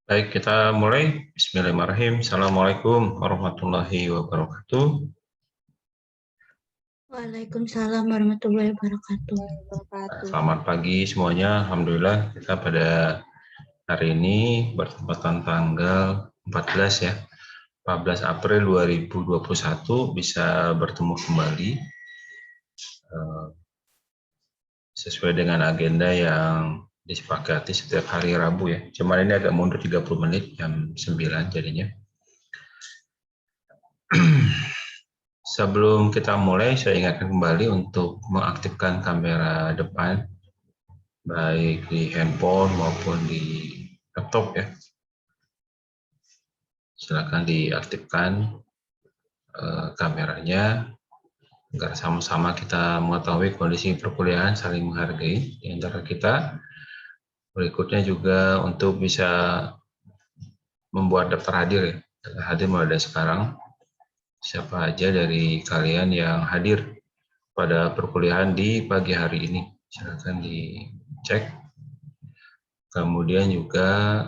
Baik, kita mulai. Bismillahirrahmanirrahim. Assalamualaikum warahmatullahi wabarakatuh. Waalaikumsalam warahmatullahi wabarakatuh. Selamat pagi semuanya. Alhamdulillah kita pada hari ini bertepatan tanggal 14 ya. 14 April 2021 bisa bertemu kembali sesuai dengan agenda yang disepakati setiap hari Rabu ya. Cuman ini agak mundur 30 menit jam 9 jadinya. Sebelum kita mulai, saya ingatkan kembali untuk mengaktifkan kamera depan, baik di handphone maupun di laptop ya. Silakan diaktifkan kameranya, agar sama-sama kita mengetahui kondisi perkuliahan, saling menghargai di antara kita. Berikutnya juga untuk bisa membuat daftar hadir ya. Daftar hadir mulai dari sekarang. Siapa aja dari kalian yang hadir pada perkuliahan di pagi hari ini, silakan dicek. Kemudian juga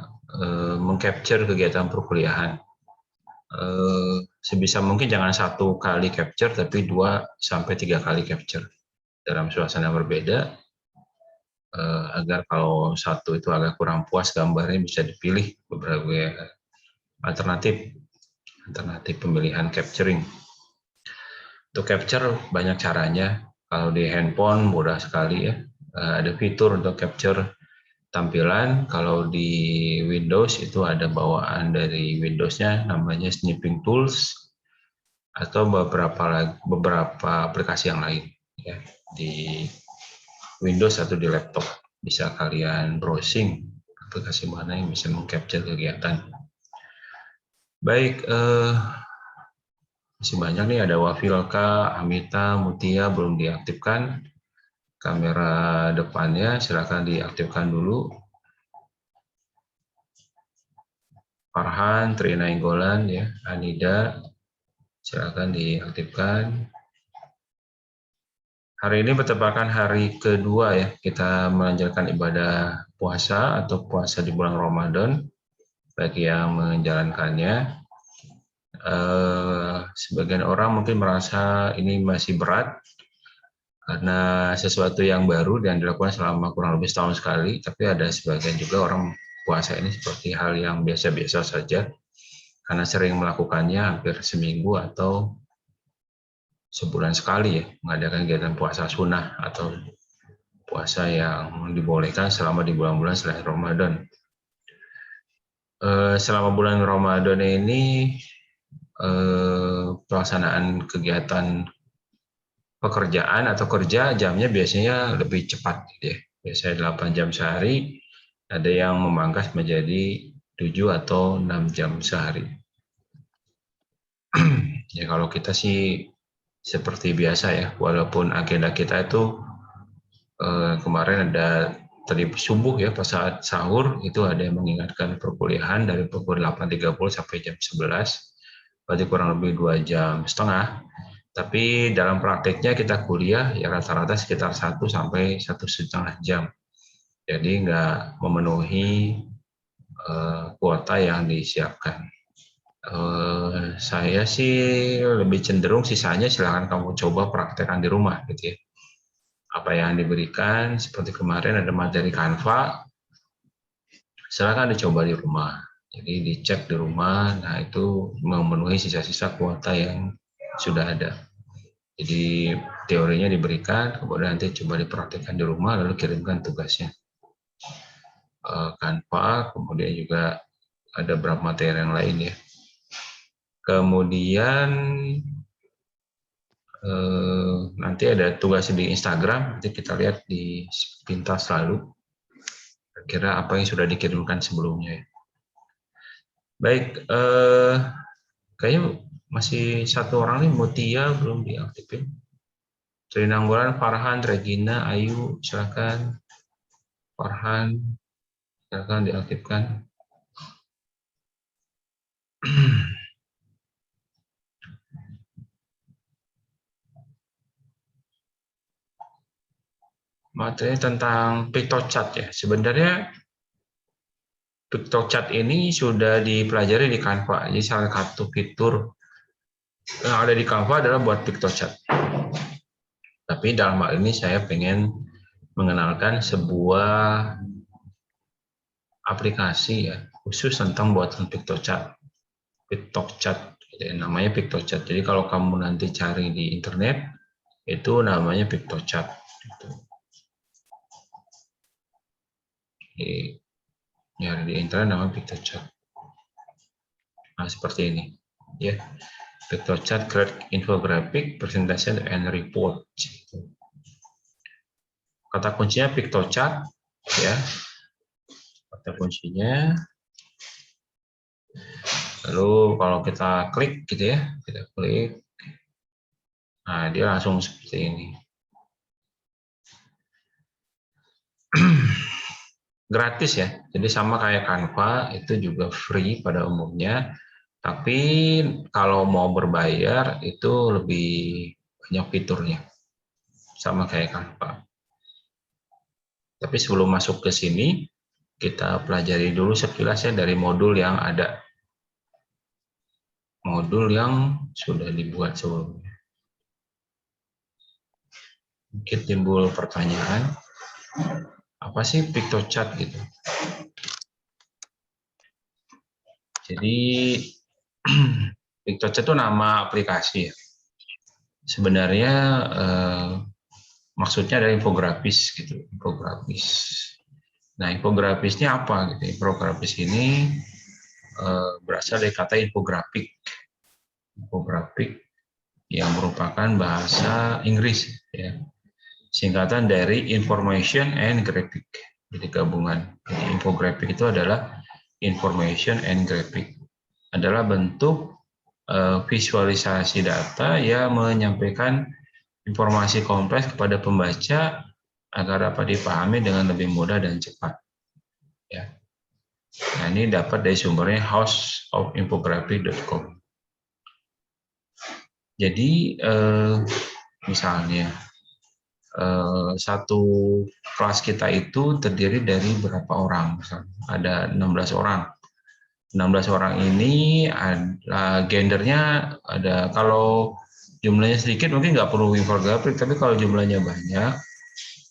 mengcapture kegiatan perkuliahan. Sebisa mungkin jangan 1 kali capture, tapi 2 sampai 3 kali capture dalam suasana berbeda, agar kalau satu itu agak kurang puas gambarnya bisa dipilih beberapa alternatif pemilihan capturing. Untuk capture banyak caranya. Kalau di handphone mudah sekali ya. Ada fitur untuk capture tampilan. Kalau di Windows itu ada bawaan dari Windows-nya namanya Snipping Tools, atau beberapa aplikasi yang lain ya, di Windows atau di laptop. Bisa kalian browsing aplikasi mana yang bisa mengcapture kegiatan. Baik, masih banyak nih, ada Wafilka, Amita, Mutia belum diaktifkan kamera depannya, silakan diaktifkan dulu. Farhan, Trina Inggolan, ya, Anida, silakan diaktifkan. Hari ini bertepatan hari kedua ya, kita menjalankan ibadah puasa atau puasa di bulan Ramadan. Bagi yang menjalankannya, sebagian orang mungkin merasa ini masih berat karena sesuatu yang baru dan dilakukan selama kurang lebih setahun sekali. Tapi ada sebagian juga orang puasa ini seperti hal yang biasa-biasa saja karena sering melakukannya hampir seminggu atau sebulan sekali ya, mengadakan kegiatan puasa sunnah atau puasa yang dibolehkan selama di bulan-bulan selain Ramadan. Selama bulan Ramadan ini pelaksanaan kegiatan pekerjaan atau kerja jamnya biasanya lebih cepat gitu ya. Biasanya 8 jam sehari, ada yang memangkas menjadi 7 atau 6 jam sehari. Ya kalau kita sih seperti biasa ya, walaupun agenda kita itu kemarin ada tadi subuh ya, pas saat sahur itu ada yang mengingatkan perkuliahan dari pukul 8.30 sampai jam 11, berarti kurang lebih 2,5 jam. Tapi dalam prakteknya kita kuliah ya rata-rata sekitar 1 sampai 1,5 jam. Jadi nggak memenuhi kuota yang disiapkan. Saya sih lebih cenderung sisanya silahkan kamu coba praktekkan di rumah gitu ya. Apa yang diberikan seperti kemarin ada materi Canva, silakan dicoba di rumah. Jadi dicek di rumah, nah itu memenuhi sisa-sisa kuota yang sudah ada. Jadi teorinya diberikan, kemudian nanti coba dipraktikkan di rumah, lalu kirimkan tugasnya. Canva, kemudian juga ada beberapa materi yang lain ya. Kemudian nanti ada tugas di Instagram, nanti kita lihat di pintas lalu kira apa yang sudah dikirimkan sebelumnya. Baik, kayaknya masih satu orang nih, Mutia belum diaktifin. Trina Anggolan, Farhan, Regina, Ayu, silakan. Farhan, silakan diaktifkan. Materi tentang PictoChat ya. Sebenarnya PictoChat ini sudah dipelajari di Canva. Jadi salah satu fitur yang ada di Canva adalah buat PictoChat. Tapi dalam hal ini saya pengen mengenalkan sebuah aplikasi ya khusus tentang buatan PictoChat. PictoChat, namanya PictoChat. Jadi kalau kamu nanti cari di internet, itu namanya PictoChat. Ya di internet namanya PictoChat. Nah seperti ini, ya. PictoChat create infographic, presentation, and report. Kata kuncinya PictoChat, ya. Kata kuncinya. Lalu kalau kita klik gitu ya, kita klik. Nah, dia langsung seperti ini. Gratis ya, jadi sama kayak Canva, itu juga free pada umumnya. Tapi kalau mau berbayar itu lebih banyak fiturnya, sama kayak Canva. Tapi sebelum masuk ke sini, kita pelajari dulu sekilasnya dari modul yang ada. Modul yang sudah dibuat sebelumnya. Mungkin timbul pertanyaan, apa sih PictoChat gitu? Jadi PictoChat itu nama aplikasi ya. Sebenarnya maksudnya adalah infografis gitu, infografis. Nah, infografisnya apa gitu? Infografis ini berasal dari kata infografik. Infografik yang merupakan bahasa Inggris ya. Singkatan dari information and graphic. Jadi gabungan. Jadi infographic itu adalah information and graphic. Adalah bentuk visualisasi data yang menyampaikan informasi kompleks kepada pembaca agar dapat dipahami dengan lebih mudah dan cepat. Ya. Nah, ini dapat dari sumbernya houseofinfography.com. Jadi misalnya satu kelas kita itu terdiri dari berapa orang? Misalnya, ada 16 orang. 16 orang ini ada gendernya ada, kalau jumlahnya sedikit mungkin nggak perlu infografik, tapi kalau jumlahnya banyak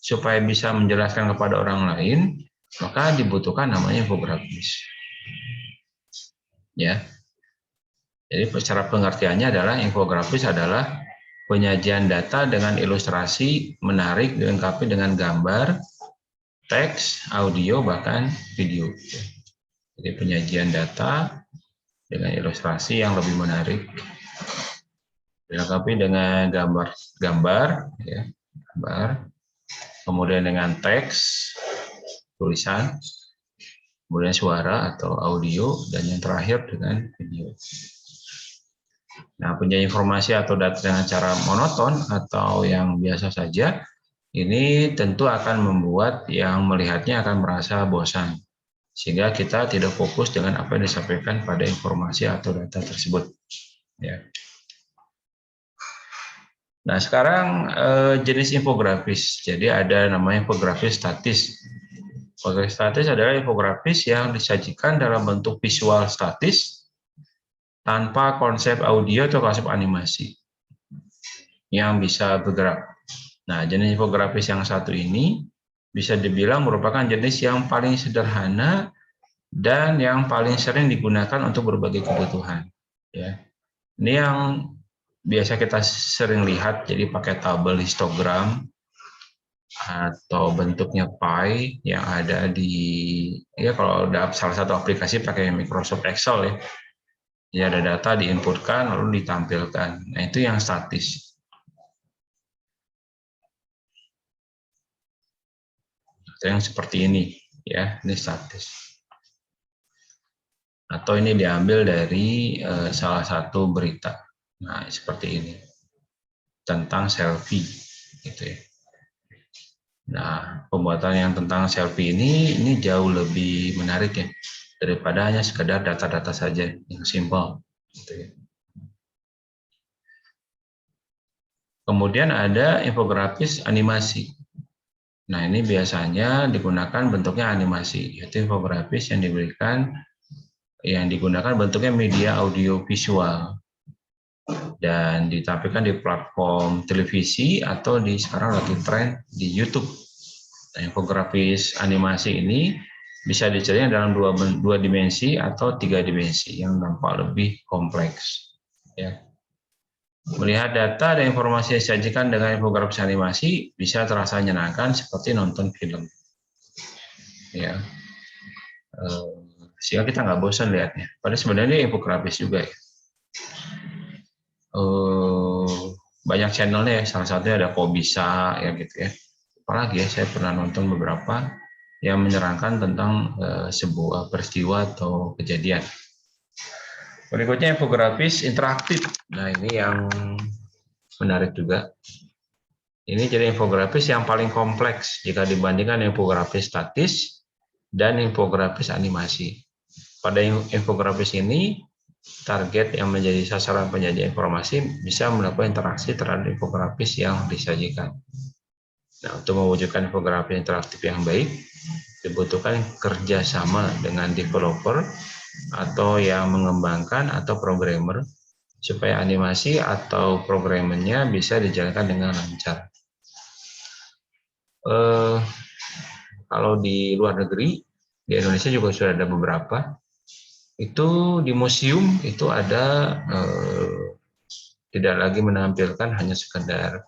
supaya bisa menjelaskan kepada orang lain maka dibutuhkan namanya infografis. Ya. Jadi secara pengertiannya adalah infografis adalah penyajian data dengan ilustrasi menarik dilengkapi dengan gambar, teks, audio, bahkan video. Jadi penyajian data dengan ilustrasi yang lebih menarik, dilengkapi dengan gambar, ya, gambar, kemudian dengan teks, tulisan, kemudian suara atau audio, dan yang terakhir dengan video. Nah, punya informasi atau data dengan cara monoton atau yang biasa saja, ini tentu akan membuat yang melihatnya akan merasa bosan, sehingga kita tidak fokus dengan apa yang disampaikan pada informasi atau data tersebut. Ya. Nah, sekarang jenis infografis. Jadi ada namanya infografis statis. Infografis statis adalah infografis yang disajikan dalam bentuk visual statis tanpa konsep audio atau konsep animasi yang bisa bergerak. Nah, jenis infografis yang satu ini bisa dibilang merupakan jenis yang paling sederhana dan yang paling sering digunakan untuk berbagai kebutuhan. Ya. Ini yang biasa kita sering lihat, jadi pakai tabel histogram atau bentuknya pie yang ada di, ya kalau ada salah satu aplikasi pakai Microsoft Excel ya. Jadi ada data diinputkan lalu ditampilkan. Nah, itu yang statis. Yang seperti ini ya, ini statis. Atau ini diambil dari salah satu berita. Nah, seperti ini. Tentang selfie gitu ya. Nah, pembuatan yang tentang selfie ini jauh lebih menarik ya daripada hanya sekedar data-data saja yang simpel gitu ya. Kemudian ada infografis animasi. Nah, ini biasanya digunakan bentuknya animasi, yaitu infografis yang digunakan bentuknya media audio visual dan ditampilkan di platform televisi atau sekarang lagi tren di YouTube. Nah, infografis animasi ini bisa dicari dalam dua dimensi atau tiga dimensi yang nampak lebih kompleks. Ya. Melihat data dan informasi yang disajikan dengan infografis animasi bisa terasa menyenangkan seperti nonton film. Ya, sehingga kita nggak bosan lihatnya. Padahal sebenarnya infografis juga ya. Banyak channelnya ya, salah satunya ada Kobisa ya gitu ya. Apalagi ya, saya pernah nonton beberapa yang menerangkan tentang sebuah peristiwa atau kejadian. Berikutnya infografis interaktif. Nah, ini yang menarik juga. Ini jadi infografis yang paling kompleks jika dibandingkan infografis statis dan infografis animasi. Pada infografis ini, target yang menjadi sasaran penyajian informasi bisa melakukan interaksi terhadap infografis yang disajikan. Nah, untuk mewujudkan infografis interaktif yang baik, dibutuhkan kerjasama dengan developer atau yang mengembangkan atau programmer supaya animasi atau programmernya bisa dijalankan dengan lancar. Kalau di luar negeri, di Indonesia juga sudah ada beberapa. Itu di museum itu ada tidak lagi menampilkan hanya sekedar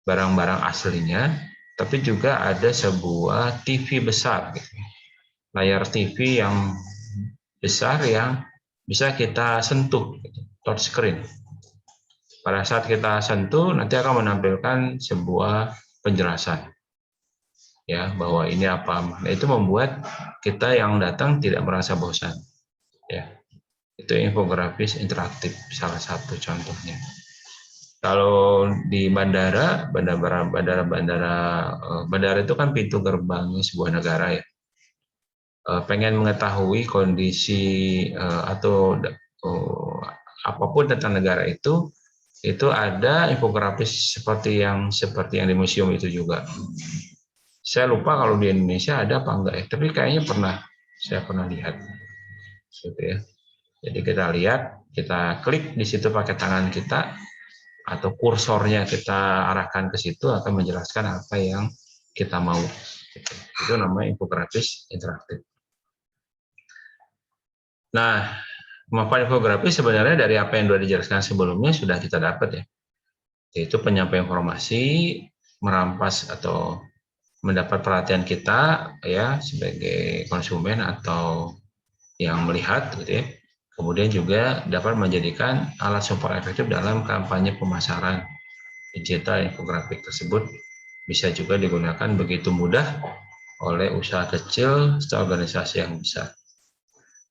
barang-barang aslinya, tapi juga ada sebuah TV besar, gitu. Layar TV yang besar yang bisa kita sentuh, gitu. Touch screen. Pada saat kita sentuh, nanti akan menampilkan sebuah penjelasan, ya, bahwa ini apa. Nah, itu membuat kita yang datang tidak merasa bosan, ya. Itu infografis interaktif, salah satu contohnya. Kalau di bandara itu kan pintu gerbang sebuah negara ya. Pengen mengetahui kondisi atau apapun tentang negara itu ada infografis seperti yang di museum itu juga. Saya lupa kalau di Indonesia ada apa enggak ya, tapi kayaknya saya pernah lihat, gitu ya. Jadi kita lihat, kita klik di situ pakai tangan kita, atau kursornya kita arahkan ke situ akan menjelaskan apa yang kita mau. Itu namanya infografis interaktif. Nah, manfaat infografis sebenarnya dari apa yang sudah dijelaskan sebelumnya sudah kita dapat ya, yaitu penyampaian informasi, merampas atau mendapat perhatian kita ya sebagai konsumen atau yang melihat, gitu ya. Kemudian juga dapat menjadikan alat support efektif dalam kampanye pemasaran digital. Infografik tersebut bisa juga digunakan begitu mudah oleh usaha kecil serta organisasi yang besar.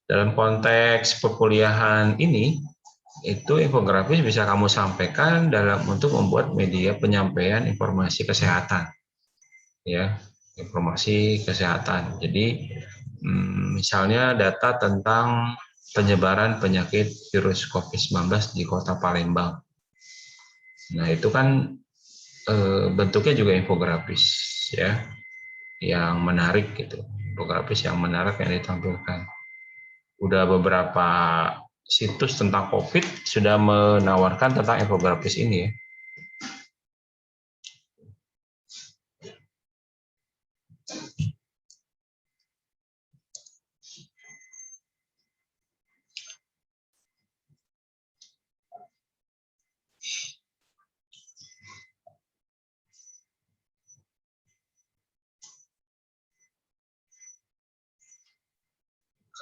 Dalam konteks perkuliahan ini, itu infografis bisa kamu sampaikan untuk membuat media penyampaian informasi kesehatan, ya, informasi kesehatan. Jadi misalnya data tentang penyebaran penyakit virus COVID-19 di Kota Palembang. Nah, itu kan bentuknya juga infografis, ya, yang menarik gitu. Infografis yang menarik yang ditampilkan. Udah beberapa situs tentang COVID sudah menawarkan tentang infografis ini ya.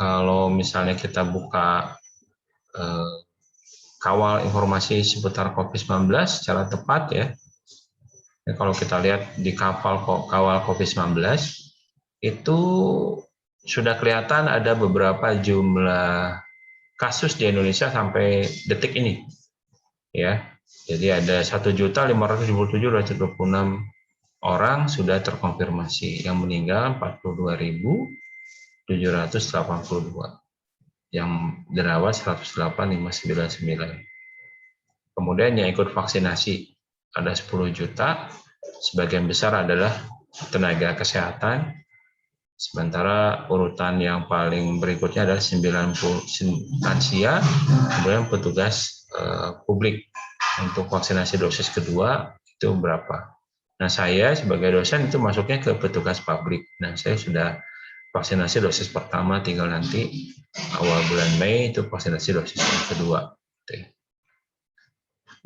Kalau misalnya kita buka kawal informasi seputar COVID-19 secara tepat ya, kalau kita lihat di kawal COVID-19 itu sudah kelihatan ada beberapa jumlah kasus di Indonesia sampai detik ini, ya. Jadi ada 1.577.226 orang sudah terkonfirmasi, yang meninggal 42.782, yang dirawat 108.599. Kemudian yang ikut vaksinasi ada 10 juta, sebagian besar adalah tenaga kesehatan. Sementara urutan yang paling berikutnya adalah 90 lansia, kemudian petugas publik. Untuk vaksinasi dosis kedua itu berapa. Nah, saya sebagai dosen itu masuknya ke petugas publik. Nah, saya sudah vaksinasi dosis pertama, tinggal nanti awal bulan Mei itu vaksinasi dosis yang kedua.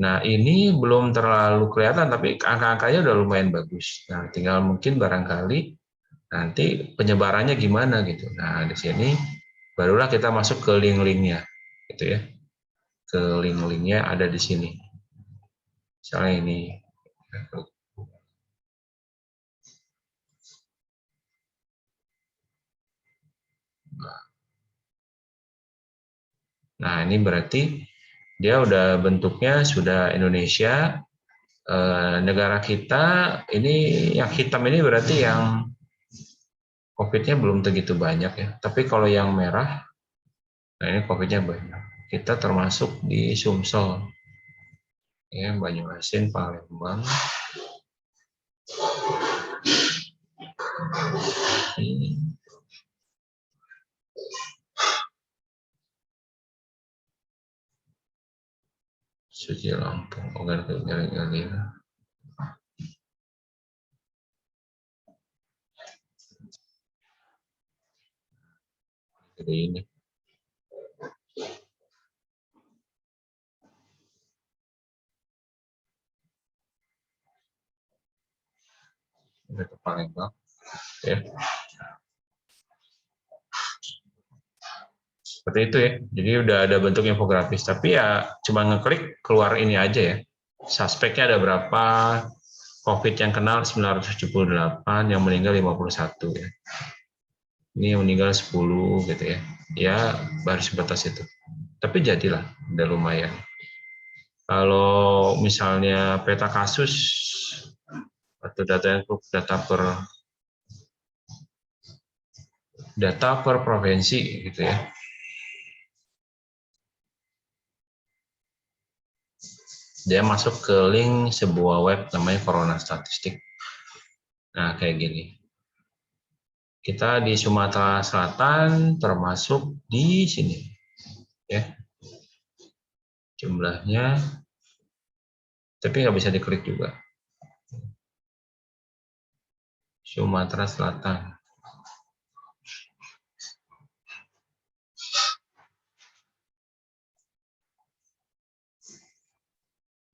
Nah, ini belum terlalu kelihatan, tapi angka-angkanya udah lumayan bagus. Nah, tinggal mungkin barangkali nanti penyebarannya gimana gitu. Nah, di sini barulah kita masuk ke link-linknya, gitu ya. Ke link-linknya ada di sini. Misalnya ini. Nah, ini berarti dia udah bentuknya sudah Indonesia. Negara kita ini yang hitam ini berarti yang COVID-nya belum begitu banyak ya. Tapi kalau yang merah, nah ini COVID-nya banyak. Kita termasuk di Sumsel, ya, Banyuasin, Palembang. Ini. Suci Lampung, Ogan Galing. Jadi ini. Ini ke Palembang, ya. Seperti itu ya. Jadi udah ada bentuk infografis. Tapi ya cuma ngeklik keluar ini aja ya. Suspeknya ada berapa, COVID yang kenal 978, yang meninggal 51 ya. Ini yang meninggal 10 gitu ya. Ya baru sebatas itu. Tapi jadilah, udah lumayan. Kalau misalnya peta kasus atau data per provinsi gitu ya. Dia masuk ke link sebuah web namanya Corona Statistik. Nah, kayak gini. Kita di Sumatera Selatan termasuk di sini. Ya. Jumlahnya, tapi nggak bisa diklik juga. Sumatera Selatan.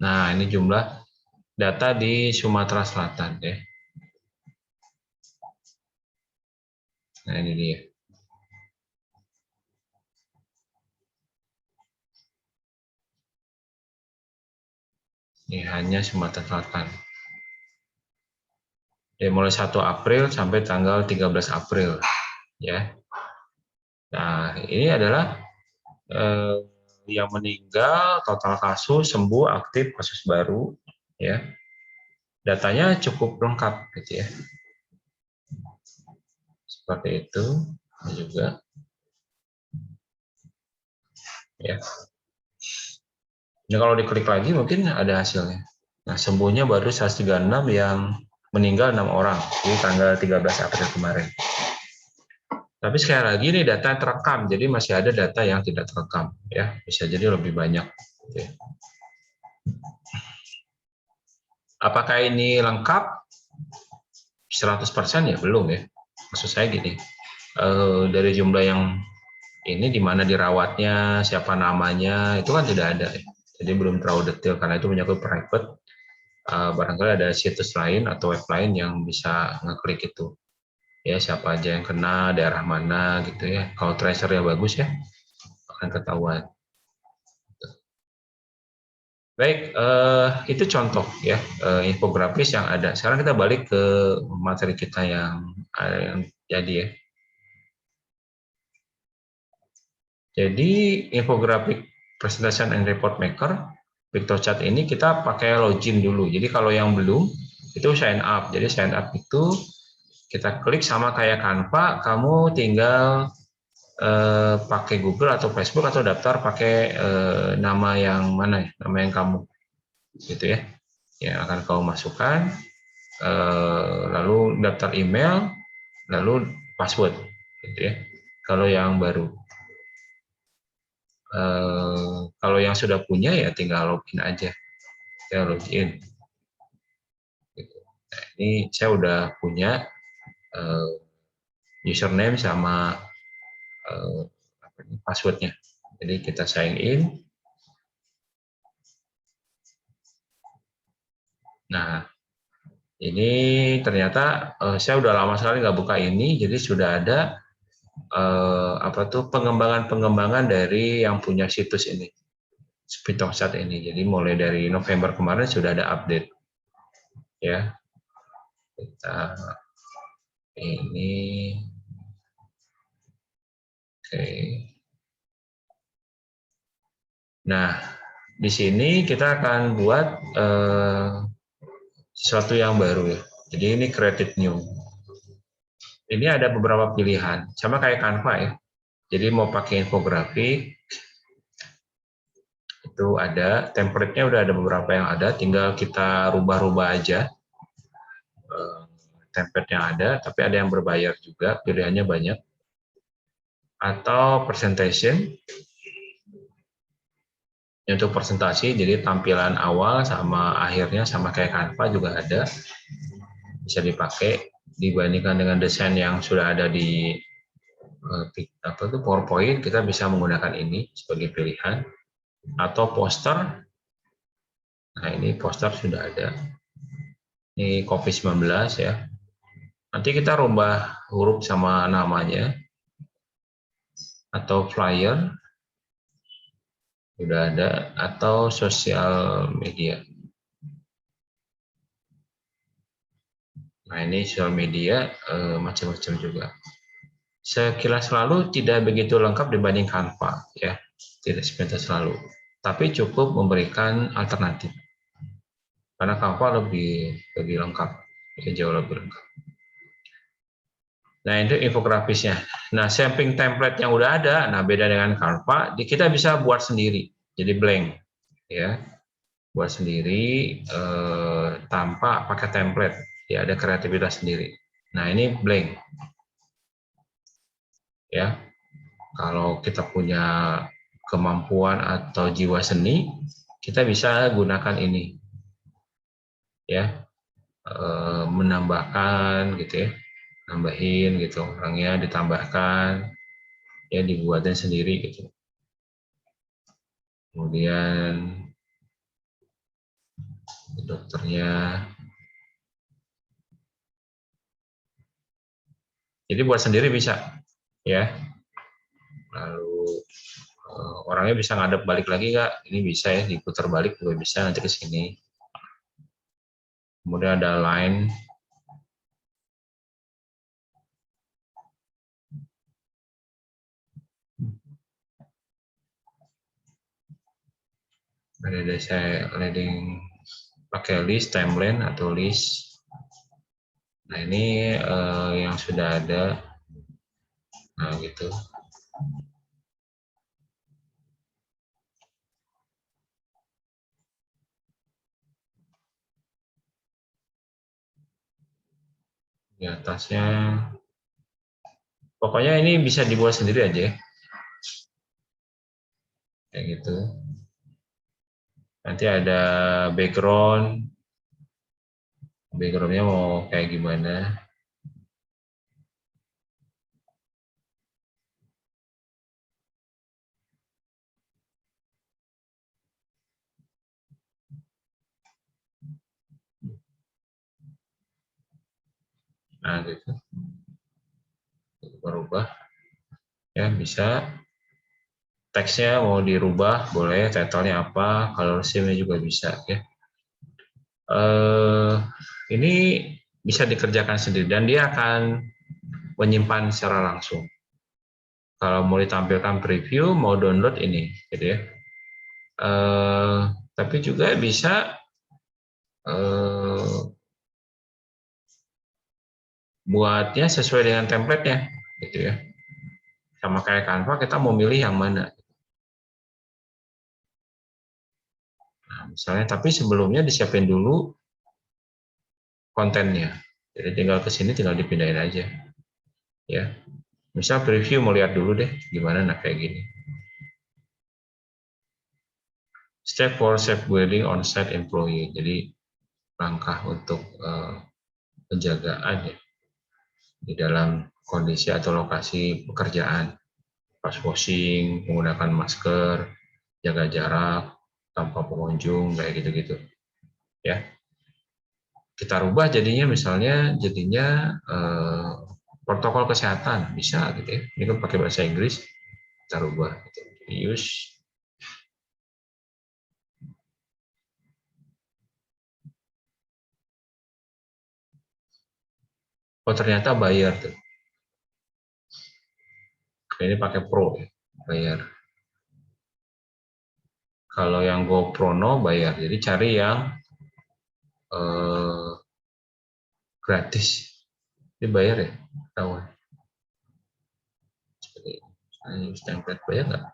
Nah, ini jumlah data di Sumatera Selatan ya. Nah, ini dia. Ini hanya Sumatera Selatan. Ya, mulai 1 April sampai tanggal 13 April ya. Nah, ini adalah yang meninggal, total kasus, sembuh, aktif, kasus baru ya. Datanya cukup lengkap gitu ya. Seperti itu juga ya. Ini kalau diklik lagi mungkin ada hasilnya. Nah, sembuhnya baru 136, yang meninggal 6 orang di tanggal 13 April kemarin. Tapi sekali lagi ini data yang terekam, jadi masih ada data yang tidak terekam ya, bisa jadi lebih banyak. Apakah ini lengkap? 100% ya belum ya. Maksud saya gini, dari jumlah yang ini di mana dirawatnya, siapa namanya, itu kan tidak ada ya. Jadi belum terlalu detail karena itu menyangkut private. Barangkali ada situs lain atau web lain yang bisa ngeklik itu. Ya, siapa aja yang kena, daerah mana gitu ya. Kalau tracernya bagus ya, akan ketahuan. Baik, itu contoh ya, infografis yang ada. Sekarang kita balik ke materi kita yang jadi ya. Jadi infografik presentation and report maker, PictoChat ini kita pakai login dulu. Jadi kalau yang belum, itu sign up. Jadi sign up itu kita klik sama kayak Canva, kamu tinggal pakai Google atau Facebook atau daftar pakai nama yang mana ya, nama yang kamu gitu ya, yang akan kamu masukkan. lalu daftar email, lalu password, gitu ya. Kalau yang baru, kalau yang sudah punya ya tinggal login aja, ya login. Gitu. Nah, ini saya udah punya username sama passwordnya. Jadi kita sign in. Nah, ini ternyata saya udah lama sekali nggak buka ini, jadi sudah ada pengembangan dari yang punya situs ini, Speedtalksat ini. Jadi mulai dari November kemarin sudah ada update, ya. Kita ini, oke. Nah, di sini kita akan buat sesuatu yang baru ya. Jadi ini creative new. Ini ada beberapa pilihan, sama kayak Canva ya. Jadi mau pakai infografik, itu ada template-nya, udah ada beberapa yang ada, tinggal kita rubah-rubah aja template yang ada, tapi ada yang berbayar juga, pilihannya banyak. Atau presentation, untuk presentasi, jadi tampilan awal sama akhirnya sama kayak Canva juga ada, bisa dipakai dibandingkan dengan desain yang sudah ada di PowerPoint. Kita bisa menggunakan ini sebagai pilihan, atau poster. Nah, ini poster sudah ada. Ini COVID-19 ya. Nanti kita rubah huruf sama namanya, atau flyer sudah ada, atau sosial media. Nah, ini sosial media macam-macam juga. Sekilas selalu tidak begitu lengkap dibanding Canva ya, tidak sepintas selalu, tapi cukup memberikan alternatif. Karena Canva lebih lengkap, ya, jauh lebih lengkap. Nah, itu infografisnya. Nah, sampling template yang udah ada, nah beda dengan Canva, kita bisa buat sendiri, jadi blank, ya, buat sendiri tanpa pakai template, ya, ada kreativitas sendiri. Nah, ini blank, ya. Kalau kita punya kemampuan atau jiwa seni, kita bisa gunakan ini, ya, menambahkan gitu ya, nambahin gitu, orangnya ditambahkan, ya, dibuatin sendiri gitu. Kemudian dokternya, jadi buat sendiri bisa, ya. Lalu orangnya bisa ngadep balik lagi nggak? Ini bisa ya, diputar balik juga bisa, nanti ke sini. Kemudian ada line, ada saya leading pakai list, timeline atau list. Nah, ini yang sudah ada. Nah, gitu. Di atasnya, pokoknya ini bisa dibuat sendiri aja ya. Kayak gitu. Nanti ada background. Backgroundnya mau kayak gimana. Nah, gitu. Berubah. Ya, bisa. Teksnya mau dirubah, boleh. Title-nya apa, color scheme-nya juga bisa ya. Ini bisa dikerjakan sendiri dan dia akan menyimpan secara langsung. Kalau mau ditampilkan preview, mau download ini, gitu ya. Tapi juga bisa buatnya sesuai dengan template-nya, gitu ya. Sama kayak Canva, kita mau milih yang mana. Nah, misalnya, tapi sebelumnya disiapin dulu kontennya. Jadi tinggal ke sini, tinggal dipindahin aja. Ya, misal preview mau lihat dulu deh gimana, nah kayak gini. Step for safeguarding on-site employee. Jadi langkah untuk penjagaan ya di dalam kondisi atau lokasi pekerjaan. Pas washing, menggunakan masker, jaga jarak, tanpa pengunjung, kayak gitu-gitu. Ya, kita rubah jadinya, misalnya jadinya protokol kesehatan bisa gitu ya. Ini kan pakai bahasa Inggris, kita rubah. Gitu. Use. Oh ternyata bayar tuh. Ini pakai Pro ya, bayar. Kalau yang GoPro No bayar. Jadi cari yang eh, gratis. Ini bayar ya, tahu. Seperti ini, template bayar nggak?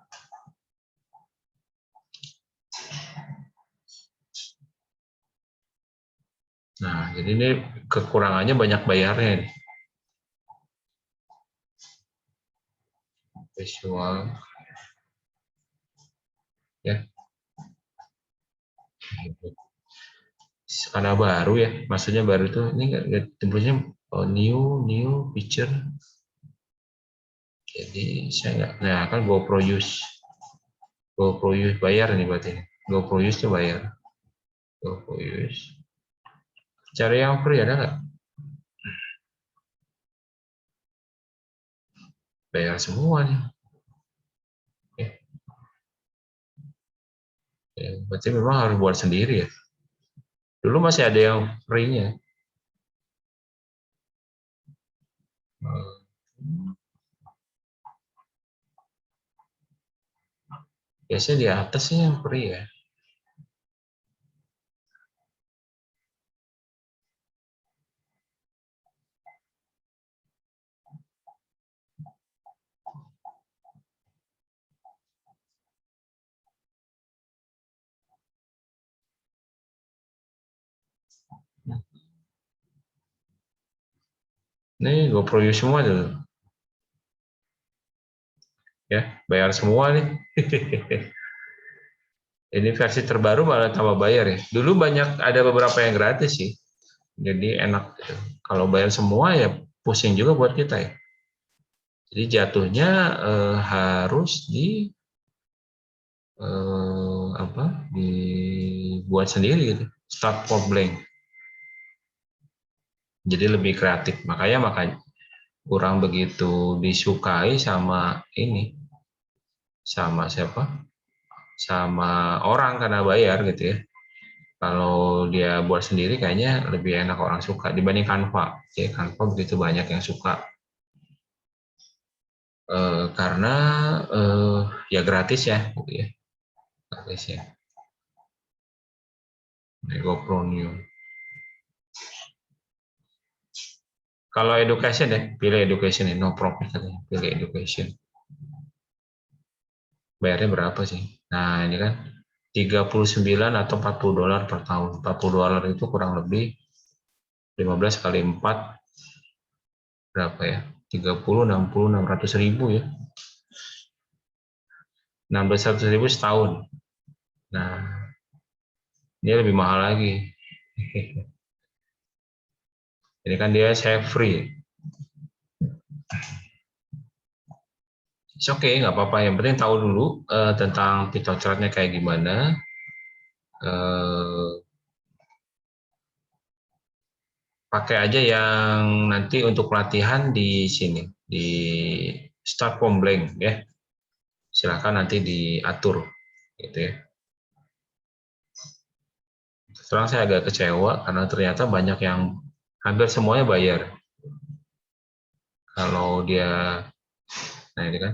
Nah, jadi ini kekurangannya banyak bayarnya nih. Visual, ya. Karena baru ya, maksudnya baru tuh ini nggak tembusnya new feature. Jadi saya nggak, nah kan GoPro use bayar nih berarti. GoPro use tuh bayar. GoPro use. Cari yang free ada nggak? Bayar semua nih. Berarti memang harus buat sendiri ya. Dulu masih ada yang free-nya. Biasanya di atas sih yang free ya. Nih GoPro use semua tuh. Ya, bayar semua nih. Ini versi terbaru malah tambah bayar ya. Dulu banyak ada beberapa yang gratis sih. Jadi enak gitu. Kalau bayar semua ya pusing juga buat kita ya. Jadi jatuhnya harus apa? Dibuat sendiri gitu. Start from blank. Jadi lebih kreatif. Makanya kurang begitu disukai sama ini, sama siapa? Sama orang karena bayar gitu ya. Kalau dia buat sendiri kayaknya lebih enak orang suka dibanding Canva. Ya, Canva begitu banyak yang suka karena ya gratis ya, gitu ya, gratis ya. GoPro New. Kalau education ya, pilih education ya, no profit katanya, pilih education. Bayarnya berapa sih? Nah ini kan 39 atau 40 dolar per tahun. 40 dolar itu kurang lebih 15 kali 4 berapa ya? 30, 60, 600 ribu ya. 1600 ribu setahun. Nah, ini lebih mahal lagi. Ini kan dia saya free. Oke, okay, nggak apa-apa. Yang penting tahu dulu tentang pictochart-nya kayak gimana. Uh, pakai aja yang nanti untuk pelatihan di sini di start from blank ya. Silakan nanti diatur, gitu ya. Sekarang saya agak kecewa karena ternyata banyak yang hampir semuanya bayar. Kalau dia, nah ini kan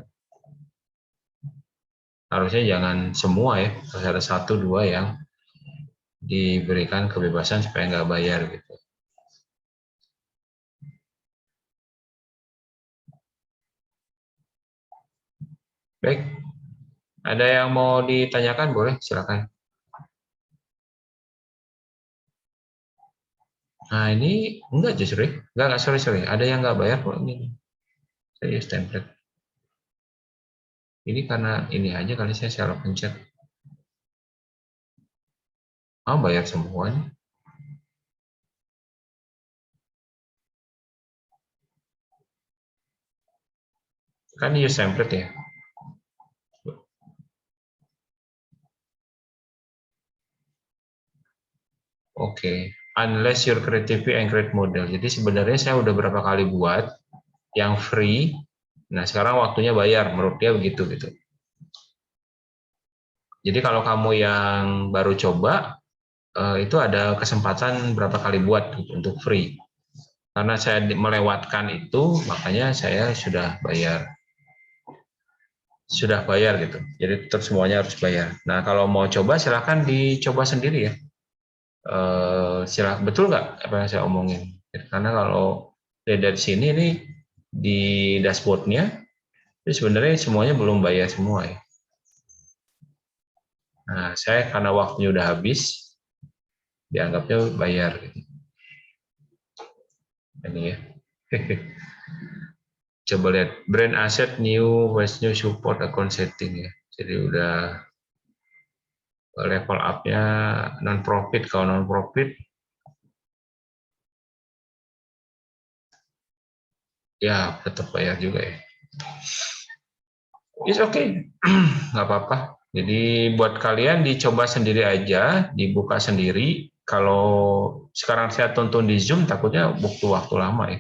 harusnya jangan semua ya, harus ada satu dua yang diberikan kebebasan supaya nggak bayar gitu. Baik, ada yang mau ditanyakan boleh silakan. Nah ini enggak justru, enggak sorry, ada yang nggak bayar kok ini. Serius template. Ini karena ini aja kali saya salah pencet. Bayar semua nih. Kan use template ya. Oke, unless your creativity and create model. Jadi sebenarnya saya udah berapa kali buat yang free. Nah sekarang waktunya bayar. Menurut dia begitu gitu. Jadi kalau kamu yang baru coba, itu ada kesempatan berapa kali buat gitu, untuk free. Karena saya melewatkan itu, makanya saya sudah bayar. Sudah bayar gitu. Jadi tetap semuanya harus bayar. Nah kalau mau coba silahkan dicoba sendiri ya. Betul nggak apa yang saya omongin? Karena kalau dari sini ini di dashboardnya, itu sebenarnya semuanya belum bayar semua ya. Nah saya karena waktunya udah habis, dianggapnya bayar. Gitu. Ini ya. Coba lihat brand asset new support account setting ya. Jadi udah level up-nya non profit. Kalau non profit ya tetap bayar juga ya. It's okay, nggak apa-apa. Jadi buat kalian dicoba sendiri aja, dibuka sendiri. Kalau sekarang saya tonton di Zoom, takutnya butuh waktu lama ya.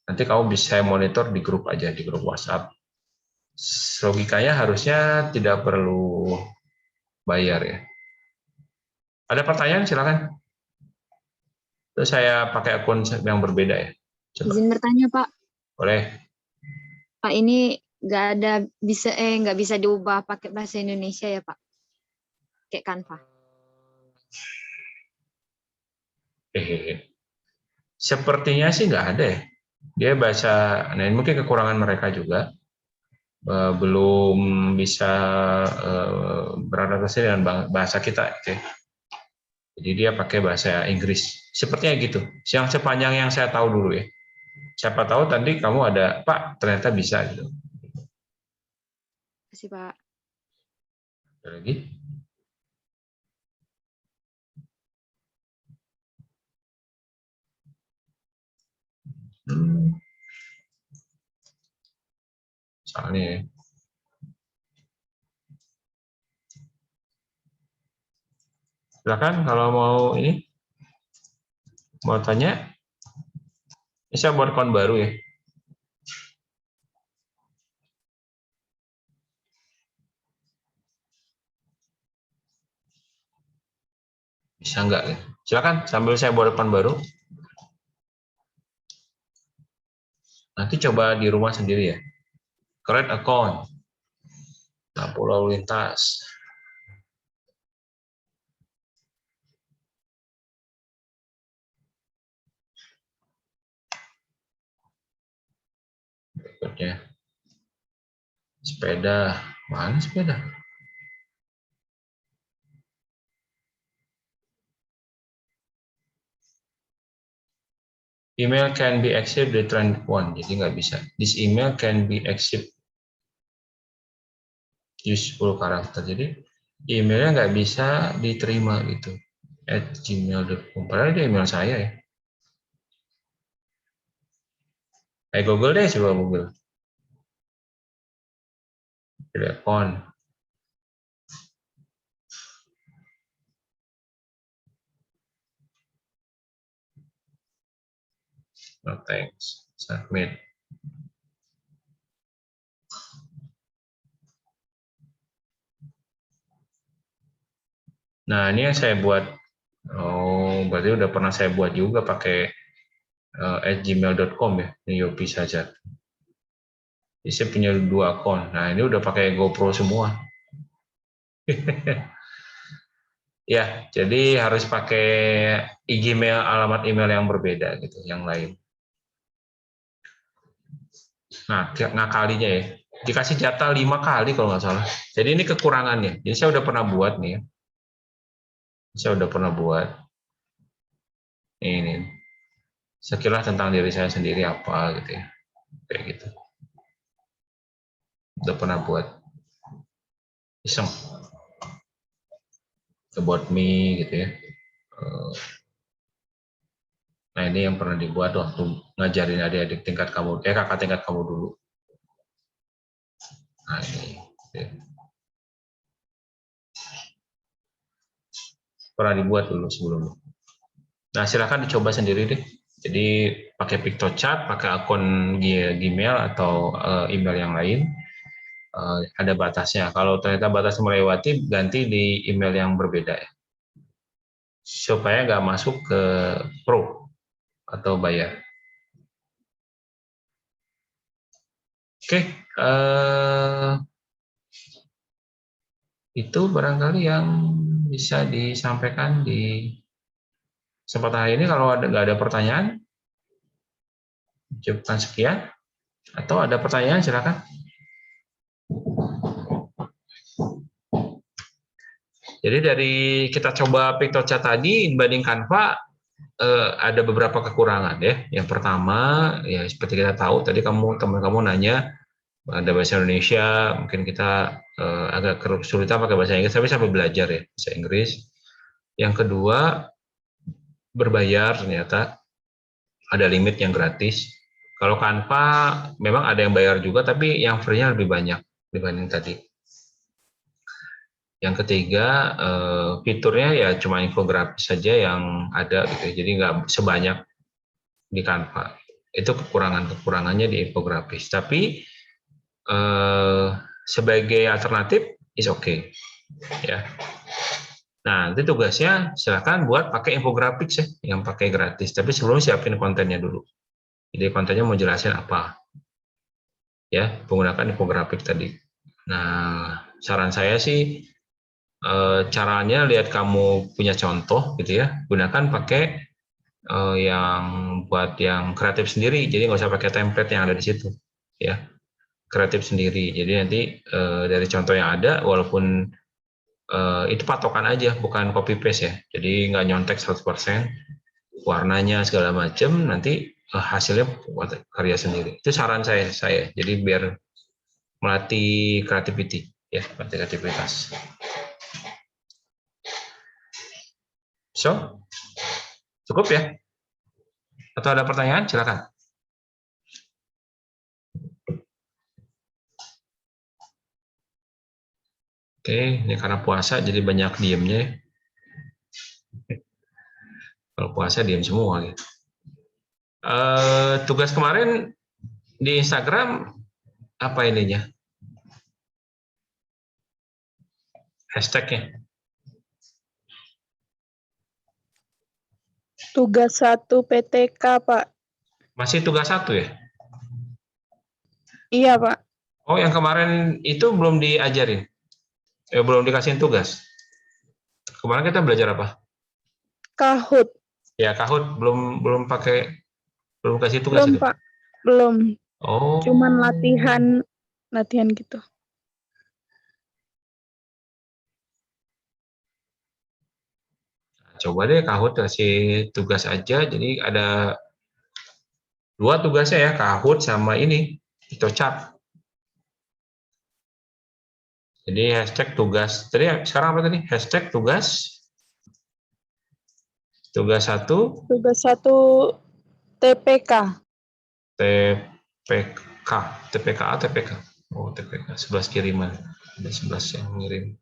Nanti kamu bisa monitor di grup aja, di grup WhatsApp. Logikanya harusnya tidak perlu bayar ya. Ada pertanyaan silakan. Terus saya pakai akun yang berbeda ya. Coba. Izin bertanya, Pak. Boleh. Pak, ini nggak bisa diubah pakai bahasa Indonesia ya, Pak? Kayak Canva. Sepertinya sih nggak ada ya. Dia bahasa, nah ini mungkin kekurangan mereka juga. Belum bisa beradaptasi dengan bahasa kita. Gitu. Jadi dia pakai bahasa Inggris. Sepertinya gitu. Yang sepanjang yang saya tahu dulu ya. Siapa tahu tadi kamu ada, Pak, ternyata bisa gitu. Terima kasih, Pak. Ada lagi? Soalnya ya. Silakan kalau mau ini, mau tanya, bisa buat akun baru ya. Bisa nggak ya? Silakan sambil saya buat akun baru. Nanti coba di rumah sendiri ya. Create account. Lampu lalu lintas. Berikutnya. Sepeda. Mana sepeda? Email can be accept the trend one. Jadi nggak bisa. This email can be accept useful karakter. Jadi emailnya nggak bisa diterima gitu. @gmail.com. Padahal itu email saya ya. Google deh, coba Google. Telepon. No thanks. Submit. Nah, ini yang saya buat. Oh, berarti udah pernah saya buat juga pakai @gmail.com ya. Ini Yopi saja. Jadi saya punya 2 akun. Nah, ini udah pakai GoPro semua. Ya, jadi harus pakai Gmail, alamat email yang berbeda gitu, yang lain. Nah, ngakalinya ya. Dikasih jatah 5 kali kalau nggak salah. Jadi ini kekurangannya. Jadi saya udah pernah buat nih ya. Saya udah pernah buat. Ini. sekilas tentang diri saya sendiri apa gitu ya, kayak gitu. Udah pernah buat iseng about me gitu ya. Nah ini yang pernah dibuat waktu ngajarin adik-adik tingkat kamu, kakak tingkat kamu dulu. Nah ini ya. Pernah dibuat dulu sebelumnya. Nah silakan dicoba sendiri deh. Jadi pakai PictoChat, pakai akun Gmail atau email yang lain. Ada batasnya. Kalau ternyata batas melewati, ganti di email yang berbeda ya. Supaya nggak masuk ke pro atau bayar. Oke, itu barangkali yang bisa disampaikan di kesempatan hari ini. Kalau nggak ada pertanyaan, cukupkan sekian. Atau ada pertanyaan, silakan. Jadi dari kita coba PictoChat tadi dibanding Canva, ada beberapa kekurangan ya. Yang pertama, ya seperti kita tahu tadi teman kamu nanya ada bahasa Indonesia, mungkin kita agak kesulitan pakai bahasa Inggris, tapi sampai belajar ya bahasa Inggris. Yang kedua, berbayar ternyata ada limit yang gratis. Kalau Canva memang ada yang bayar juga, tapi yang free-nya lebih banyak dibanding tadi. Yang ketiga, fiturnya ya cuma infografis saja yang ada gitu. Jadi nggak sebanyak di Canva. Itu kekurangannya di infografis. Tapi sebagai alternatif is okay. Ya. Nah, nanti tugasnya silakan buat pakai infografik ya, yang pakai gratis. Tapi sebelumnya siapin kontennya dulu. Jadi kontennya mau jelasin apa. Ya, menggunakan infografik tadi. Nah, saran saya sih caranya lihat kamu punya contoh gitu ya, gunakan pakai yang buat yang kreatif sendiri, jadi nggak usah pakai template yang ada di situ ya, kreatif sendiri. Jadi nanti dari contoh yang ada, walaupun itu patokan aja, bukan copy paste ya, jadi nggak nyontek 100% warnanya segala macam, nanti hasilnya buat karya sendiri. Itu saran saya jadi biar melatih creativity ya, melatih kreativitas. So, cukup ya? Atau ada pertanyaan? Silakan. Oke, ini karena puasa jadi banyak diemnya. Kalau puasa diem semua. Gitu. Tugas kemarin di Instagram apa ininya? Hashtagnya? Tugas 1 PTK, Pak. Masih tugas 1 ya? Iya, Pak. Oh, yang kemarin itu belum diajarin? Belum dikasihin tugas? Kemarin kita belajar apa? Kahoot. Ya, Kahoot belum kasih tugas Belum, itu? Pak. Belum. Oh. Cuman latihan gitu. Coba deh Kahoot kasih tugas aja. Jadi ada 2 tugasnya ya, Kahoot sama ini, PictoChat. Jadi hashtag tugas. Tadi sekarang apa tadi? Hashtag tugas 1 Tugas 1 TPK. TPK atau TPK? Oh, TPK 11 kiriman. Ada 11 yang ngirim.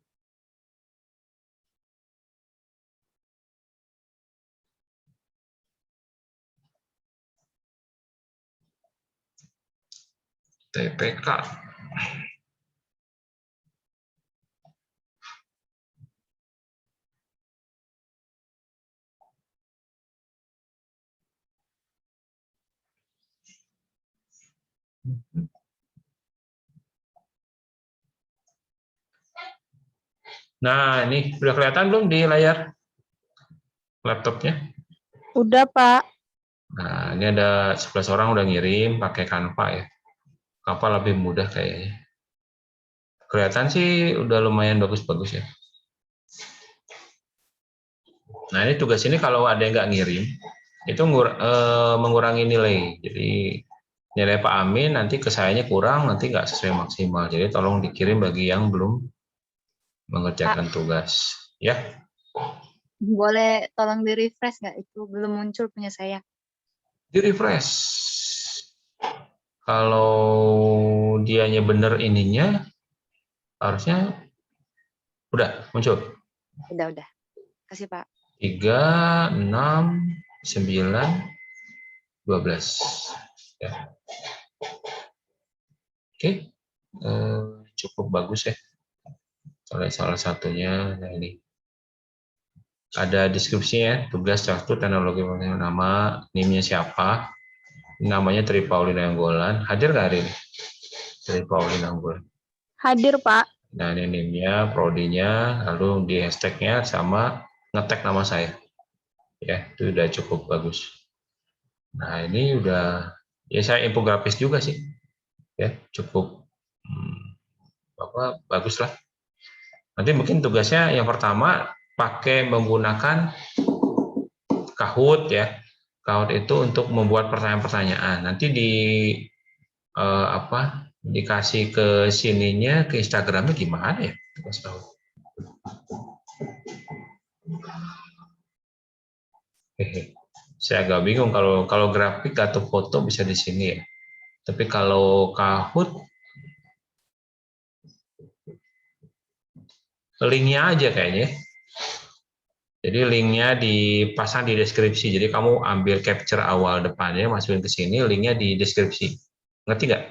TPK. Nah, ini udah kelihatan belum di layar laptopnya? Udah, Pak. Nah, ini ada 11 orang udah ngirim pakai Canva ya. Canva lebih mudah kayaknya. Kelihatan sih udah lumayan bagus-bagus ya. Nah, ini tugas ini kalau ada yang nggak ngirim, itu mengurangi nilai. Jadi nilai Pak Amin nanti ke sayanya kurang, nanti nggak sesuai maksimal. Jadi tolong dikirim bagi yang belum mengerjakan tugas. Ya, Boleh tolong di-refresh nggak? Itu belum muncul punya saya. di refresh. Kalau dianya bener ininya, harusnya udah muncul. Udah. Kasih Pak. 3, 6, 9, 12. Ya. Oke, cukup bagus ya. Salah satunya, nah ini. Ada deskripsinya, tugas satu teknologi nama, NIM-nya siapa, namanya Tri Paulina Anggolan. Hadir nggak hari ini? Tri Paulina Anggolan. Hadir, Pak. Nah, ini NIM-nya, prodinya, lalu di hashtag-nya sama ngetek nama saya. Ya, itu udah cukup bagus. Nah, ini udah, ya saya infografis juga sih. Ya, cukup bagus lah. Nanti mungkin tugasnya yang pertama pakai menggunakan Kahoot ya. Kahoot itu untuk membuat pertanyaan-pertanyaan. Nanti dikasih ke sininya, ke Instagramnya gimana ya? Tugas Kahoot. Saya agak bingung kalau grafik atau foto bisa di sini ya. Tapi kalau Kahoot linknya aja kayaknya. Jadi linknya dipasang di deskripsi. Jadi kamu ambil capture awal depannya, masukin ke sini, linknya di deskripsi. Ngerti nggak?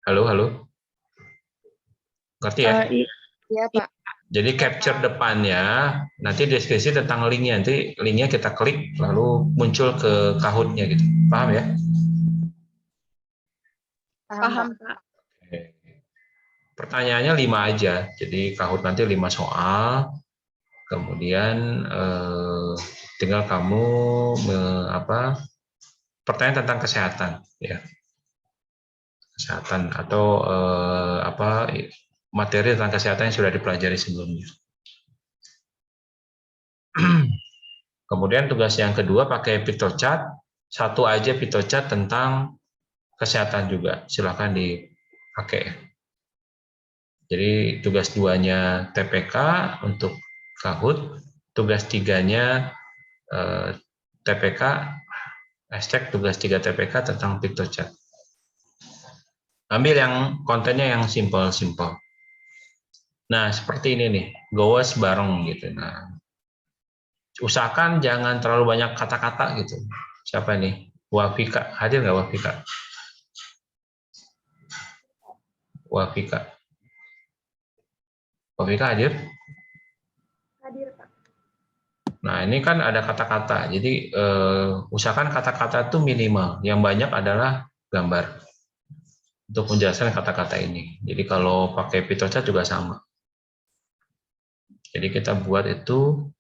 Halo? Ngerti ya? Iya Pak. Jadi capture depannya, nanti deskripsi tentang linknya. Nanti linknya kita klik, lalu muncul ke Kahoot-nya gitu. Paham ya? Paham, Pak. Oke. Pertanyaannya 5 aja. Jadi Kahoot nanti 5 soal. Kemudian tinggal kamu pertanyaan tentang kesehatan ya. Kesehatan atau materi tentang kesehatan yang sudah dipelajari sebelumnya. Kemudian tugas yang kedua pakai PictoChat, satu aja PictoChat tentang kesehatan juga, silakan dipakai. Jadi tugas 2-nya TPK untuk Kahoot, tugas 3-nya TPK, hashtag tugas 3 TPK tentang PictoChat. Ambil yang kontennya yang simple. Nah, seperti ini nih, goes bareng gitu. Nah, usahakan jangan terlalu banyak kata-kata gitu. Siapa nih? Wafika, hadir nggak Wafika? Wafika hadir? Hadir, Pak. Nah, ini kan ada kata-kata. Jadi, usahakan kata-kata itu minimal. Yang banyak adalah gambar. Untuk menjelaskan kata-kata ini. Jadi, kalau pakai PictoChat juga sama. Jadi, kita buat itu,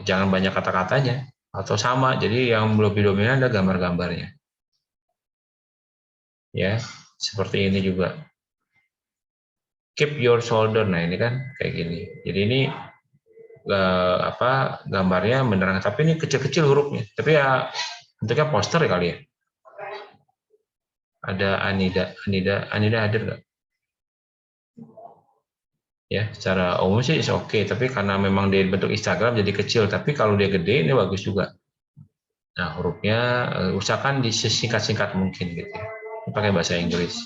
jangan banyak kata-katanya. Atau sama, jadi yang lebih dominan ada gambar-gambarnya. Ya, seperti ini juga. Keep your shoulder. Nah, ini kan kayak gini. Jadi ini gambarnya beneran, tapi ini kecil-kecil hurufnya. Tapi ya bentuknya poster ya kali ya. Ada Anida hadir nggak? Ya, secara umum sih oke, tapi karena memang dia bentuk Instagram jadi kecil, tapi kalau dia gede ini bagus juga. Nah, hurufnya usahakan disingkat-singkat mungkin gitu ya. Pakai bahasa Inggris.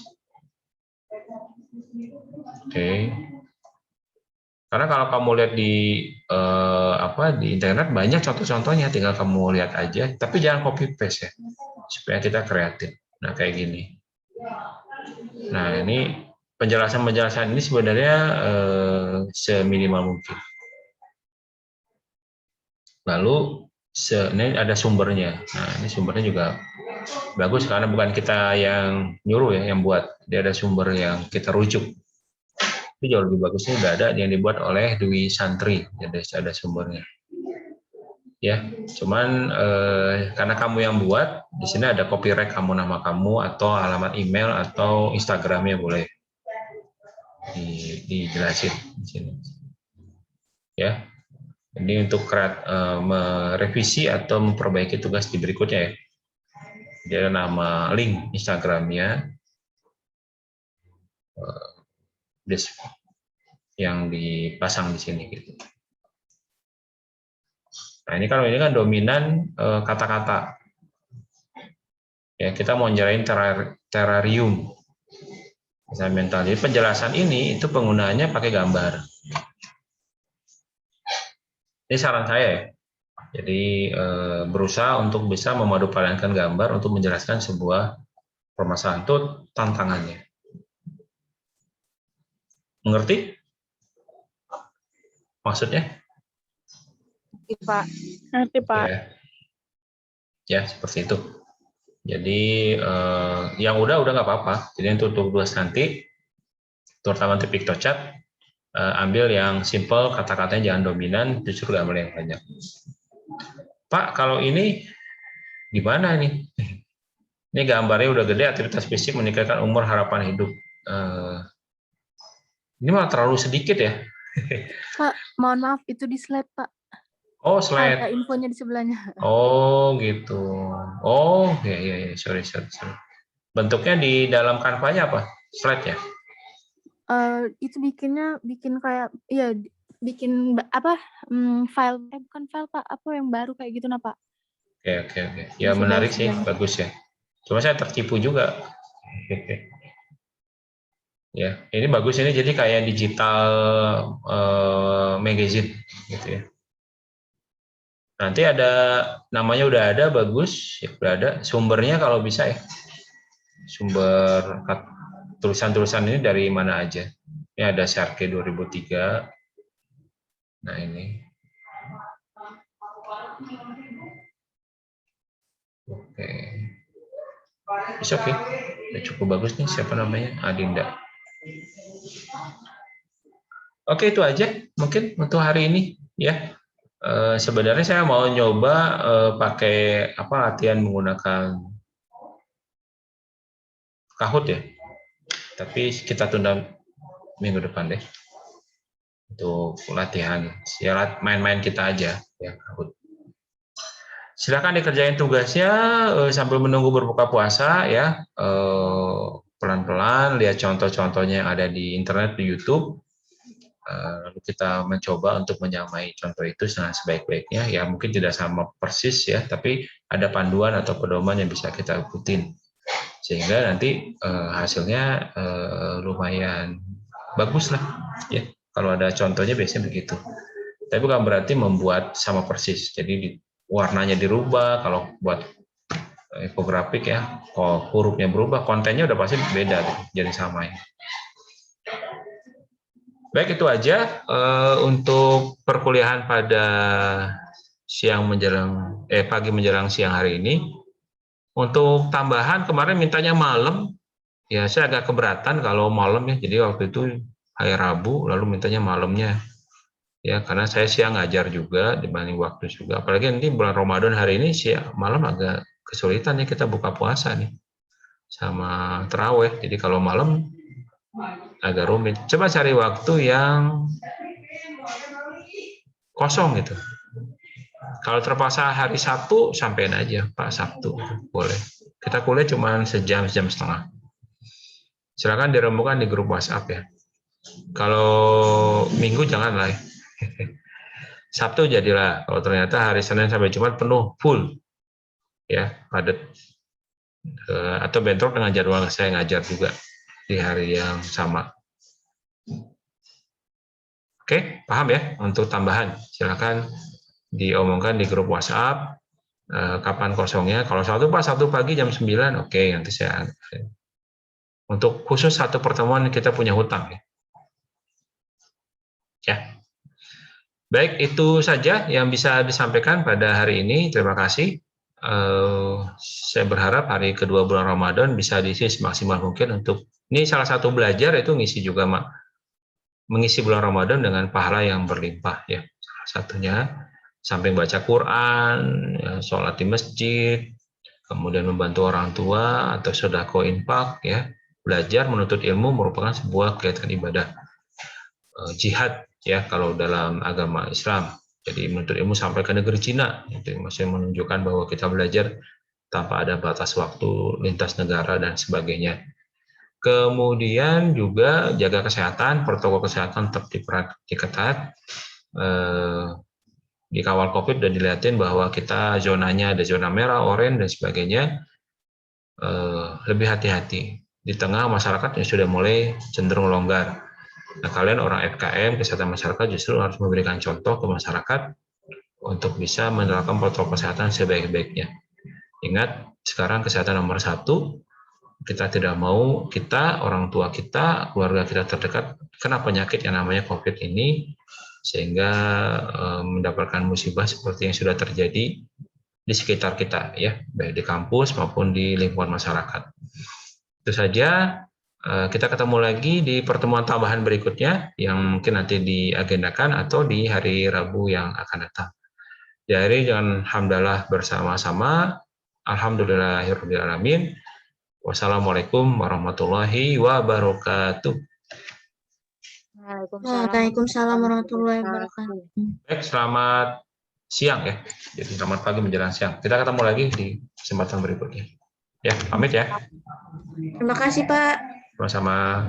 Oke. Karena kalau kamu lihat di internet banyak contoh-contohnya, tinggal kamu lihat aja, tapi jangan copy paste ya, supaya kita kreatif. Nah, kayak gini. Nah, ini penjelasan ini sebenarnya seminimal mungkin. Lalu ini ada sumbernya. Nah, ini sumbernya juga bagus karena bukan kita yang nyuruh ya, yang buat. Dia ada sumber yang kita rujuk. Itu jauh lebih bagusnya udah ada yang dibuat oleh Dwi Santri, jadi ada sumbernya. Ya, cuman karena kamu yang buat, di sini ada copyright kamu, nama kamu atau alamat email atau Instagramnya boleh dijelasin di sini. Ya, Ini untuk merevisi atau memperbaiki tugas di berikutnya ya. Dia ada nama link Instagramnya yang dipasang di sini gitu. Nah ini kan dominan kata-kata. Ya kita mau nyerahin terrarium. Misalnya mental. Jadi penjelasan ini itu penggunaannya pakai gambar. Ini saran saya ya. Jadi berusaha untuk bisa memadupadankan gambar untuk menjelaskan sebuah permasalahan itu tantangannya. Mengerti? Maksudnya? Pak. Ngerti, Pak. Ya seperti itu. Jadi yang udah nggak apa-apa. Jadi untuk tugas nanti, terutama untuk PictoChat, ambil yang simple, kata-katanya jangan dominan, justru gambar yang banyak. Pak, kalau ini gimana nih? Ini gambarnya udah gede, aktivitas fisik meningkatkan umur harapan hidup. Ini malah terlalu sedikit ya. Pak, mohon maaf, itu di slide, Pak. Oh, slide. Ada infonya di sebelahnya. Oh, gitu. Oh, ya. Sorry. Bentuknya di dalam Canva-nya apa? Slide ya? Itu bikin kayak, iya, bikin file, bukan file, Pak, apa yang baru kayak gitu, nah, Pak. Oke. Ya menarik sih, bagus ya. Cuma saya tertipu juga. Ya, ini bagus ini jadi kayak digital magazine gitu ya. Nanti ada namanya udah ada bagus, ya udah ada sumbernya kalau bisa ya. Sumber tulisan-tulisan ini dari mana aja. Ini ada Sharkey 2003. Nah, ini. Oke. Oke. Udah cukup bagus nih, siapa namanya? Adinda. Oke, itu aja mungkin untuk hari ini ya. Sebenarnya saya mau nyoba pakai latihan menggunakan Kahoot ya. Tapi kita tunda minggu depan deh. Untuk latihan, main-main kita aja ya Kahoot. Silakan dikerjain tugasnya sambil menunggu berbuka puasa ya. Pelan-pelan lihat contoh-contohnya yang ada di internet, di YouTube. Lalu kita mencoba untuk menyamai contoh itu dengan sebaik-baiknya. Ya mungkin tidak sama persis ya, tapi ada panduan atau pedoman yang bisa kita ikutin. Sehingga nanti hasilnya lumayan bagus lah. Ya, kalau ada contohnya biasanya begitu. Tapi bukan berarti membuat sama persis. Jadi warnanya dirubah, kalau buat infografik ya, kalau hurufnya berubah, kontennya udah pasti beda, jadi sama ya. Baik, itu aja untuk perkuliahan pada pagi menjelang siang hari ini. Untuk tambahan kemarin mintanya malam, ya saya agak keberatan kalau malam ya. Jadi waktu itu hari Rabu, lalu mintanya malamnya. Ya karena saya siang ngajar juga dibanding waktu juga. Apalagi nanti bulan Ramadan hari ini siang malam agak kesulitan ya, kita buka puasa nih sama terawih. Jadi kalau malam agak rumit. Coba cari waktu yang kosong gitu. Kalau terpaksa hari Sabtu, sampein aja Pak Sabtu, boleh. Kita kuliah cuma sejam setengah. Silakan dirembukan di grup WhatsApp ya. Kalau Minggu janganlah ya. Sabtu jadilah. Kalau ternyata hari Senin sampai Jumat penuh, full, ya padat. Atau bentrok dengan jadwal saya ngajar juga di hari yang sama. Oke, paham ya? Untuk tambahan, silakan diomongkan di grup WhatsApp. Kapan kosongnya? Kalau Sabtu pagi jam 9, oke, nanti saya. Untuk khusus satu pertemuan kita punya hutang ya. Ya. Baik, itu saja yang bisa disampaikan pada hari ini. Terima kasih. Saya berharap hari kedua bulan Ramadan bisa diisi semaksimal mungkin untuk ini salah satu belajar itu ngisi juga mengisi bulan Ramadan dengan pahala yang berlimpah ya. Salah satunya samping baca Quran, ya, sholat di masjid, kemudian membantu orang tua atau sedekah infak ya. Belajar menuntut ilmu merupakan sebuah kegiatan ibadah jihad ya kalau dalam agama Islam. Jadi menuntut ilmu sampai ke negeri Cina, itu masih menunjukkan bahwa kita belajar tanpa ada batas waktu, lintas negara dan sebagainya. Kemudian juga jaga kesehatan, protokol kesehatan tetap diketat, dikawal COVID dan dilihatin bahwa kita zonanya ada zona merah, oranye dan sebagainya. Lebih hati-hati. Di tengah masyarakat yang sudah mulai cenderung longgar. Nah, kalian orang FKM, kesehatan masyarakat justru harus memberikan contoh ke masyarakat untuk bisa menerapkan protokol kesehatan sebaik-baiknya. Ingat, sekarang kesehatan nomor 1, kita tidak mau kita, orang tua kita, keluarga kita terdekat kena penyakit yang namanya COVID ini, sehingga mendapatkan musibah seperti yang sudah terjadi di sekitar kita, ya, baik di kampus maupun di lingkungan masyarakat. Itu saja. Kita ketemu lagi di pertemuan tambahan berikutnya yang mungkin nanti diagendakan atau di hari Rabu yang akan datang. Jadi jangan hamdalah bersama-sama. Alhamdulillahirabbil alamin. Wassalamualaikum warahmatullahi wabarakatuh. Waalaikumsalam warahmatullahi wabarakatuh. Baik, selamat siang ya. Jadi selamat pagi menjelang siang. Kita ketemu lagi di kesempatan berikutnya. Ya, pamit ya. Terima kasih, Pak. Sama-sama.